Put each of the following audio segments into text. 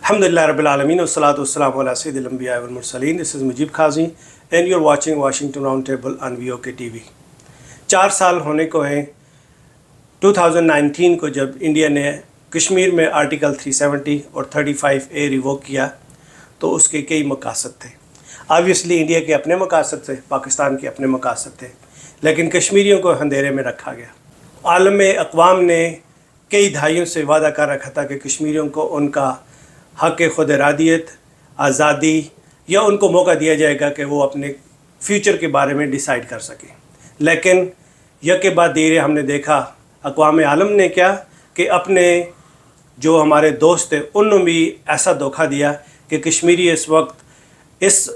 Alhamdulillah Rabbil Alameen wassalatu wassalamu ala Sayyidil Anbiya wal Mursaleen. This is Mujib Khazi and you're watching Washington Roundtable on VOK TV. 4 साल होने को हैं 2019 को जब India ने कश्मीर में आर्टिकल 370 और 35A रिवोक किया तो उसके कई मकासद थे। ऑब्वियसली इंडिया के अपने मकासद थे, पाकिस्तान के अपने मकासद थे, लेकिन कश्मीरियों को अंधेरे में रखा गया। आलम अक़वाम ने कई दहाइयों से वादा कर रखा था कि कश्मीरियों को उनका हक़ खुद इरादियत, आज़ादी या उनको मौका दिया जाएगा कि वो अपने फ्यूचर के बारे में डिसाइड कर सकें। लेकिन यके बाद धीरे हमने देखा अक़वाम आलम ने क्या कि अपने जो हमारे दोस्त थे उन्होंने भी ऐसा धोखा दिया कि कश्मीरी इस वक्त इस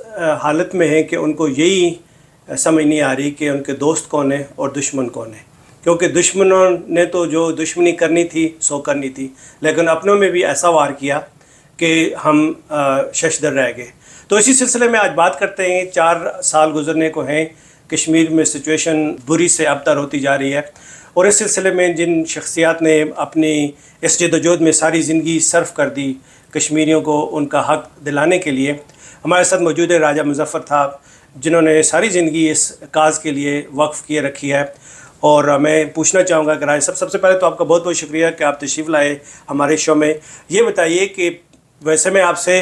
हालत में है कि उनको यही समझ नहीं आ रही कि उनके दोस्त कौन है और दुश्मन कौन है, क्योंकि दुश्मनों ने तो जो दुश्मनी करनी थी सो करनी थी, लेकिन अपनों में भी ऐसा वार किया कि हम शशदर रह गए। तो इसी सिलसिले में आज बात करते हैं। 4 साल गुजरने को हैं, कश्मीर में सिचुएशन बुरी से अबतर होती जा रही है और इस सिलसिले में जिन शख्सियात ने अपनी इस जदोजहद में सारी ज़िंदगी सर्फ कर दी कश्मीरियों को उनका हक़ दिलाने के लिए, हमारे साथ मौजूद है राजा मुज़फ़्फ़र साहब, जिन्होंने सारी ज़िंदगी इस काज के लिए वक्फ़ किए रखी है। और मैं पूछना चाहूँगा कि राजा साहब, सबसे पहले तो आपका बहुत बहुत शुक्रिया कि आप तशरीफ़ लाए हमारे शो में। ये बताइए कि वैसे मैं आपसे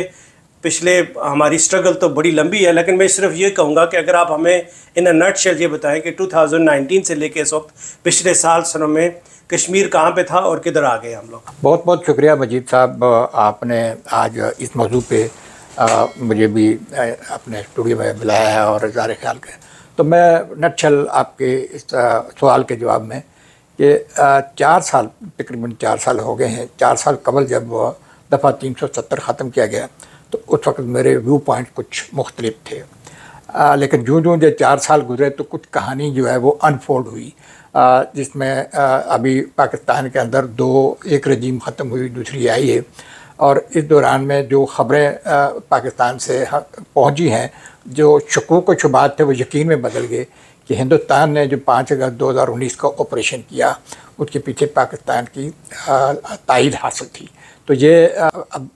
पिछले हमारी स्ट्रगल तो बड़ी लंबी है, लेकिन मैं सिर्फ ये कहूँगा कि अगर आप हमें इन अ नटशेल ये बताएं कि 2019 से लेके इस वक्त पिछले सालों में कश्मीर कहाँ पे था और किधर आ गए हम लोग। बहुत बहुत शुक्रिया मजीद साहब, आपने आज इस मौजू पे मुझे भी अपने स्टूडियो में बुलाया है और इज़हार ख्याल का। तो मैं नटशेल आपके इस सवाल के जवाब में कि 4 साल तकरीबन 4 साल हो गए हैं। 4 साल कबल जब दफ़ा 370 ख़त्म किया गया तो उस वक्त मेरे व्यू पॉइंट कुछ मुख्तलिफ थे, लेकिन जो जो 4 साल गुजरे तो कुछ कहानी जो है वो अनफोल्ड हुई, जिसमें अभी पाकिस्तान के अंदर एक रजीम ख़त्म हुई, दूसरी आई है। और इस दौरान में जो ख़बरें पाकिस्तान से पहुंची हैं, जो शकूक व शुबात थे वो यकीन में बदल गए कि हिंदुस्तान ने जो 5 अगस्त 2019 का ऑपरेशन किया उसके पीछे पाकिस्तान की तायद हासिल थी। तो ये अब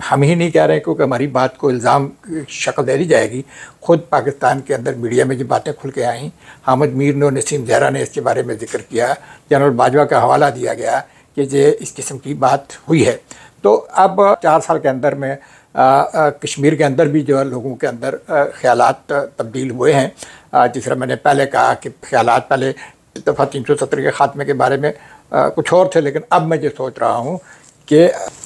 हम ही नहीं कह रहे हैं क्योंकि हमारी बात को इल्ज़ाम शक्ल दे दी जाएगी। ख़ुद पाकिस्तान के अंदर मीडिया में जो बातें खुल के आईं, हामिद मीर ने, नसीम ज़हरा ने इसके बारे में ज़िक्र किया, जनरल बाजवा का हवाला दिया गया कि ये इस किस्म की बात हुई है। तो अब 4 साल के अंदर में कश्मीर के अंदर भी जो है लोगों के अंदर ख़यालात तब्दील हुए हैं। जिस तरह मैंने पहले कहा कि ख़यालात पहले दफ़ा 370 के ख़ात्मे के बारे में कुछ और थे, लेकिन अब मैं ये सोच रहा हूँ कि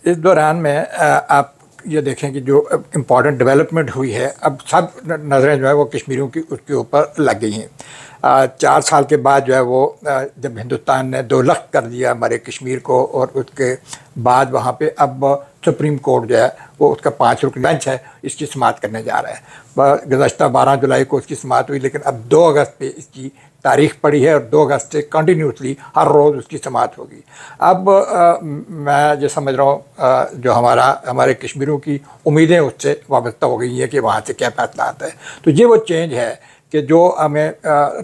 इस दौरान में आप ये देखें कि जो इम्पॉर्टेंट डेवलपमेंट हुई है, अब सब नज़रें जो है वो कश्मीरियों की उसके ऊपर लग गई हैं। 4 साल के बाद जो है वो जब हिंदुस्तान ने 2 लाख कर दिया हमारे कश्मीर को, और उसके बाद वहाँ पे अब सुप्रीम कोर्ट जो है वो उसका 5 रुकनी बेंच है, इसकी समाअत करने जा रहा है। गुज़श्ता 12 जुलाई को उसकी समाअत हुई, लेकिन अब 2 अगस्त पे इसकी तारीख़ पड़ी है और 2 अगस्त से कंटिन्यूसली हर रोज़ उसकी समाअत होगी। अब मैं ये समझ रहा हूँ जो हमारे कश्मीरियों की उम्मीदें उससे वाबस्ता हो गई हैं कि वहाँ से क्या फैसला आता है। तो ये वो चेंज है कि जो हमें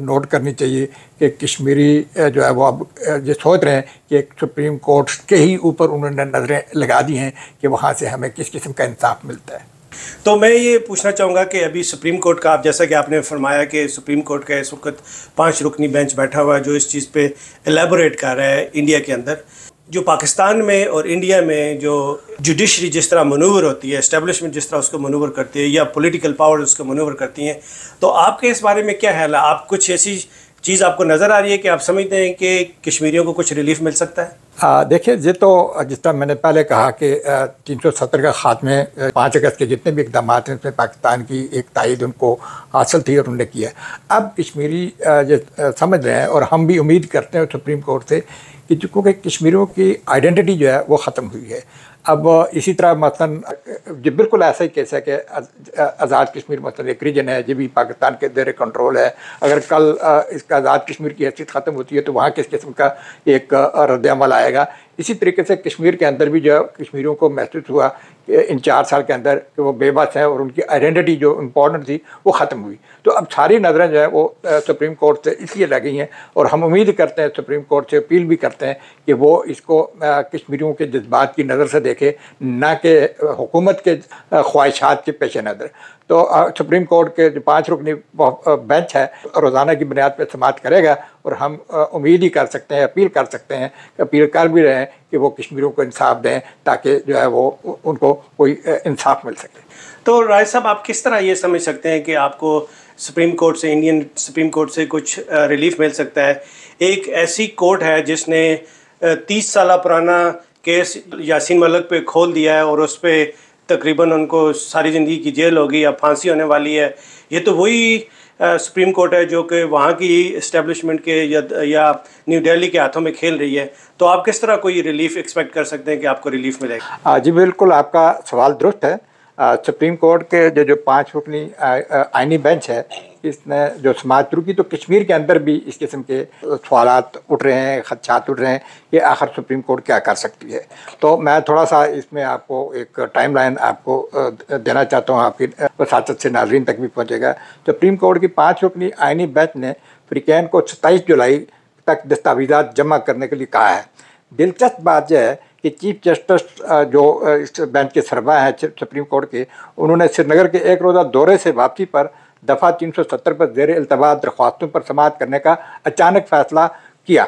नोट करनी चाहिए कि कश्मीरी जो है वो अब ये सोच रहे हैं कि सुप्रीम कोर्ट के ही ऊपर उन्होंने नज़रें लगा दी हैं कि वहाँ से हमें किस किस्म का इंसाफ मिलता है। तो मैं ये पूछना चाहूँगा कि अभी सुप्रीम कोर्ट का, आप जैसा कि आपने फरमाया कि सुप्रीम कोर्ट का इस वक्त 5 रुकनी बेंच बैठा हुआ है जो इस चीज़ पे एलेबोरेट कर रहा है इंडिया के अंदर। जो पाकिस्तान में और इंडिया में जो जुडिशरी जिस तरह मनूवर होती है, एस्टेब्लिशमेंट जिस तरह उसको मनूवर करती है, या पॉलिटिकल पावर उसको मनूवर करती हैं, तो आपके इस बारे में क्या ख्याल है? आप कुछ ऐसी चीज़ आपको नज़र आ रही है कि आप समझते हैं कि कश्मीरियों को कुछ रिलीफ मिल सकता है? देखिए, ये तो जिस तरह मैंने पहले कहा कि 370 का ख़ात्मे 5 अगस्त के जितने भी इक़दाम हैं उसमें पाकिस्तान की एक तायद उनको हासिल थी और उन्होंने किया। अब कश्मीरी ये समझ रहे हैं और हम भी उम्मीद करते हैं सुप्रीम कोर्ट से कि चूँकि कश्मीरियों की आइडेंटिटी जो है वो ख़त्म हुई है। अब इसी तरह मसलन जो बिल्कुल ऐसा ही केस है कि आज़ाद कश्मीर मसलन एक रीजन है जो भी पाकिस्तान के ज़ेर कंट्रोल है। अगर कल इसका आज़ाद कश्मीर की हैसियत ख़त्म होती है तो वहाँ किस किस्म का एक रद्द अमल आएगा। इसी तरीके से कश्मीर के अंदर भी जो कश्मीरियों को महसूस हुआ ان 4 سال کے اندر کہ وہ بے بس ہیں اور ان کی آئیڈینٹی جو امپورٹنٹ تھی وہ ختم ہوئی. تو اب ساری نظریں جو ہیں وہ سپریم کورٹ سے اس لیے لگی ہیں, اور ہم امید کرتے ہیں سپریم کورٹ سے اپیل بھی کرتے ہیں کہ وہ اس کو کشمیریوں کے جذبات کی نظر سے دیکھے, نہ کہ حکومت کے خواہشات کے پیش نظر. تو سپریم کورٹ کے جو 5 رکنی بینچ ہے روزانہ کی بنیاد پہ سماعت کرے گا, اور ہم امید ہی کر سکتے ہیں, اپیل کر سکتے ہیں, اپیل کر بھی رہے ہیں کہ وہ کشمیریوں کو انصاف دیں تاکہ جو ہے وہ ان کو کوئی انصاف مل سکے. تو راج صاحب, آپ کس طرح یہ سمجھ سکتے ہیں کہ آپ کو سپریم کورٹ سے, انڈین سپریم کورٹ سے کچھ ریلیف مل سکتا ہے؟ ایک ایسی کورٹ ہے جس نے 30 سالہ پرانا کیس یاسین ملک پہ کھول دیا ہے, اور اس پہ تقریباً ان کو ساری زندگی کی جیل ہوگی یا پھانسی ہونے والی ہے. یہ تو وہی سپریم کورٹ ہے جو کہ وہاں کی اسٹیبلشمنٹ کے یا نیو دہلی کے ہاتھوں میں کھیل رہی ہے. تو آپ کس طرح کوئی ریلیف ایکسپیکٹ کر سکتے ہیں کہ آپ کو ریلیف ملے گا؟ جی بالکل, آپ کا سوال درست ہے. سپریم کورٹ کے جو 5 رکنی آئینی بینچ ہے, اس نے جو سماعت شروع کی, تو کشمیر کے اندر بھی اس قسم کے سوالات اٹھ رہے ہیں, خدشات اٹھ رہے ہیں کہ آخر سپریم کورٹ کیا کر سکتی ہے. تو میں تھوڑا سا اس میں آپ کو ایک ٹائم لائن آپ کو دینا چاہتا ہوں, آپ کی وساطت سے ناظرین تک بھی پہنچے گا. سپریم کورٹ کی 5 رکنی آئینی بینچ نے فریقین کو 27 جولائی تک دستاویزات جمع کرنے کے لیے کہا ہے. دلچسپ بات یہ ہے کہ چیف جسٹس جو اس بینچ کے سربراہ ہیں سپریم کورٹ کے, انہوں نے سری نگر کے ایک روزہ دورے سے واپسی پر دفعہ 370 پر زیر التواء درخواستوں پر سماعت کرنے کا اچانک فیصلہ کیا.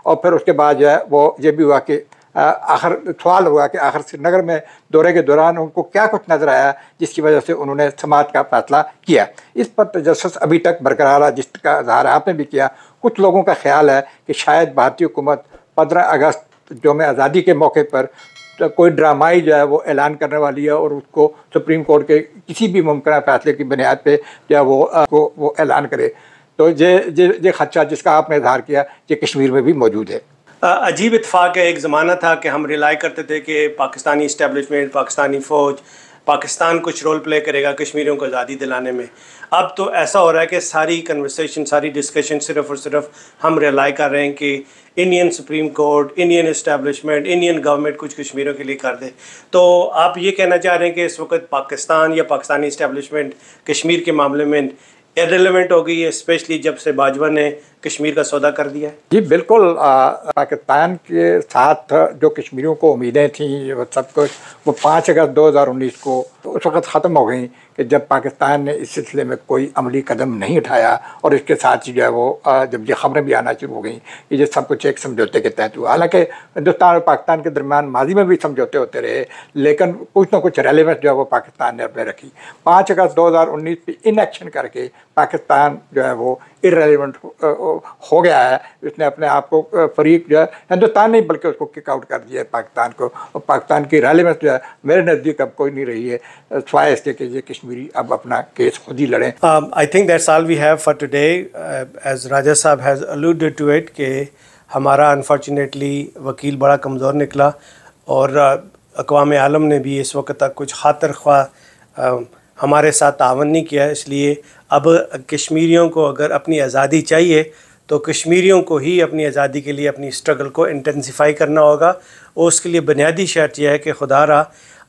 اور پھر اس کے بعد جو ہے وہ یہ بھی ہوا کہ آخر سوال ہوا کہ آخر سری نگر میں دورے کے دوران ان کو کیا کچھ نظر آیا جس کی وجہ سے انہوں نے سماعت کا فیصلہ کیا. اس پر تجسس ابھی تک برقرار ہے, جس کا اظہار آپ نے بھی کیا. کچھ لوگوں کا خیال ہے کہ شاید بھارتی حکومت 15 اگست یوم آزادی کے موقع پر کوئی ڈرامائی جو ہے وہ اعلان کرنے والی ہے, اور اس کو سپریم کورٹ کے کسی بھی ممکنہ فیصلے کی بنیاد پہ جو ہے وہ اعلان کرے. تو یہ خدشہ جس کا آپ نے اظہار کیا یہ کشمیر میں بھی موجود ہے. عجیب اتفاق ہے, ایک زمانہ تھا کہ ہم ریلائی کرتے تھے کہ پاکستانی اسٹیبلشمنٹ, پاکستانی فوج, پاکستان کچھ رول پلے کرے گا کشمیریوں کو آزادی دلانے میں. اب تو ایسا ہو رہا ہے کہ ساری کنورسیشن, ساری ڈسکشن صرف اور صرف ہم ریلائی کر رہے ہیں کہ Indian supreme court, Indian establishment, Indian government کچھ کشمیریوں کے لیے کر دے. تو آپ یہ کہنا چاہ رہے ہیں کہ اس وقت پاکستان یا پاکستانی اسٹیبلشمنٹ کشمیر کے معاملے میں ایرریلیونٹ ہو گئی ہے, اسپیشلی جب سے باجوہ نے کشمیر کا سودا کر دیا ہے؟ جی بالکل, پاکستان کے ساتھ جو کشمیریوں کو امیدیں تھیں وہ سب کچھ وہ 5 اگست 2019 کو اس وقت ختم ہو گئیں کہ جب پاکستان نے اس سلسلے میں کوئی عملی قدم نہیں اٹھایا, اور اس کے ساتھ جو ہے وہ جب یہ خبریں بھی آنا شروع ہو گئیں کہ یہ سب کچھ ایک سمجھوتے کے تحت ہوا. حالانکہ ہندوستان اور پاکستان کے درمیان ماضی میں بھی سمجھوتے ہوتے رہے, لیکن کچھ نہ کچھ ریلیونس جو ہے وہ پاکستان نے اپنے رکھی. 5 اگست 2019 پہ ان ایکشن کر کے پاکستان جو ہے وہ ارریلیونٹ ہو گیا ہے. اس نے اپنے آپ کو فریق جو ہے ہندوستان نہیں بلکہ اس کو کک آؤٹ کر دیا ہے پاکستان کو, اور پاکستان کی ریلیونس جو ہے میرے نزدیک اب کوئی نہیں رہی ہے, سوائے اس کے کہ یہ کشمیری اب اپنا کیس خود ہی لڑیں. I think that's all we have for today. As Raja صاحب has alluded to it کہ ہمارا انفارچونیٹلی وکیل بڑا کمزور نکلا, اور اقوام عالم نے بھی اس وقت تک کچھ خاطر خواہ ہمارے ساتھ تعاون نہیں کیا. اس لیے اب کشمیریوں کو اگر اپنی آزادی چاہیے تو کشمیریوں کو ہی اپنی آزادی کے لیے اپنی اسٹرگل کو انٹینسیفائی کرنا ہوگا. اور اس کے لیے بنیادی شرط یہ ہے کہ خدا را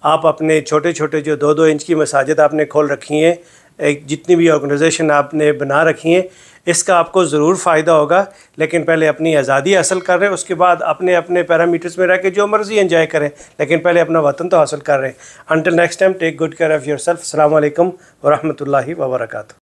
آپ اپنے چھوٹے چھوٹے جو 2-2 انچ کی مساجد آپ نے کھول رکھی ہیں, ایک جتنی بھی آرگنائزیشن آپ نے بنا رکھی ہیں, اس کا آپ کو ضرور فائدہ ہوگا. لیکن پہلے اپنی آزادی حاصل کر رہے ہیں, اس کے بعد اپنے پیرامیٹرز میں رہ کے جو مرضی انجوائے کریں, لیکن پہلے اپنا وطن تو حاصل کر رہے ہیں. Until next time, take good care of your self. السلام علیکم ورحمۃ اللہ وبرکاتہ.